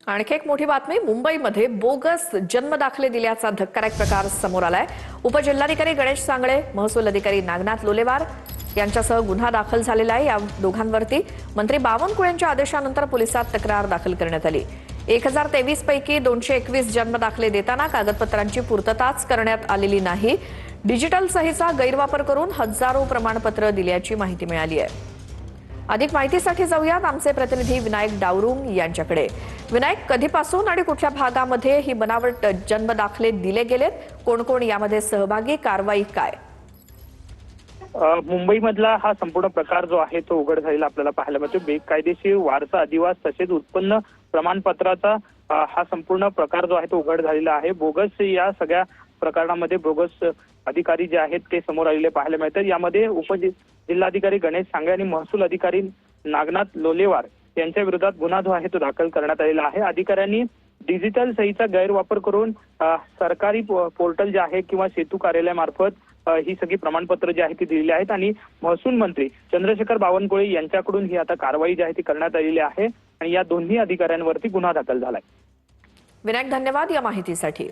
आणखी एक मोठी बातमी, मुंबईमध्ये बोगस जन्मदाखले दिल्याचा धक्कादायक प्रकार समोर आलाय। उपजिल्हाधिकारी गणेश सांगळे, महसूल अधिकारी नागनाथ लोलेवार यांच्यासह गुन्हा दाखल झालेला आहे। या दोघांवरती मंत्री बावनकुळेंच्या आदेशानंतर पोलिसात तक्रार दाखल करण्यात आली। 1023 पैकी 221 जन्मदाखले देताना कागदपत्रांची पूर्तताच करण्यात आलेली नाही। डिजिटल सहीचा गैरवापर करून हजारो प्रमाणपत्र दिल्याची माहिती मिळाली आहे। अधिक माहितीसाठी जाऊयात आमचे प्रतिनिधी विनायक डावरुंग यांच्याकडे। विनायक, कधीपासून आणि कुठल्या भागामध्ये ही बनावट जन्मदाखले दिले गेलेत? कोण कोण यामध्ये सहभागी? कारवाई काय? मुंबईमधला हा संपूर्ण प्रकार जो आहे तो उघड झालेला आपल्याला पाहायला मिळतो। बेकायदेशीर वारसा, अधिवास तसेच उत्पन्न प्रमाणपत्राचा हा संपूर्ण प्रकार जो आहे तो उघड झालेला आहे। बोगस या सगळ्या प्रकरणामध्ये बोगस अधिकारी जे आहेत ते समोर आलेले पाहायला मिळतात। यामध्ये उपजिल्हाधिकारी गणेश सांगळे आणि महसूल अधिकारी नागनाथ लोलेवार यांच्या विरोधात गुन्हा जो आहे तो दाखल करण्यात आलेला आहे। अधिकाऱ्यांनी डिजिटल सहीचा गैरवापर करून सरकारी पोर्टल जे आहे किंवा सेतू कार्यालयामार्फत ही सगळी प्रमाणपत्र जी आहेत ती दिलेली आहेत आणि महसूल मंत्री चंद्रशेखर बावनकुळे यांच्याकडून ही आता कारवाई जी आहे ती करण्यात आलेली आहे आणि या दोन्ही अधिकाऱ्यांवरती गुन्हा दाखल झालाय। विनायक, धन्यवाद या माहितीसाठी।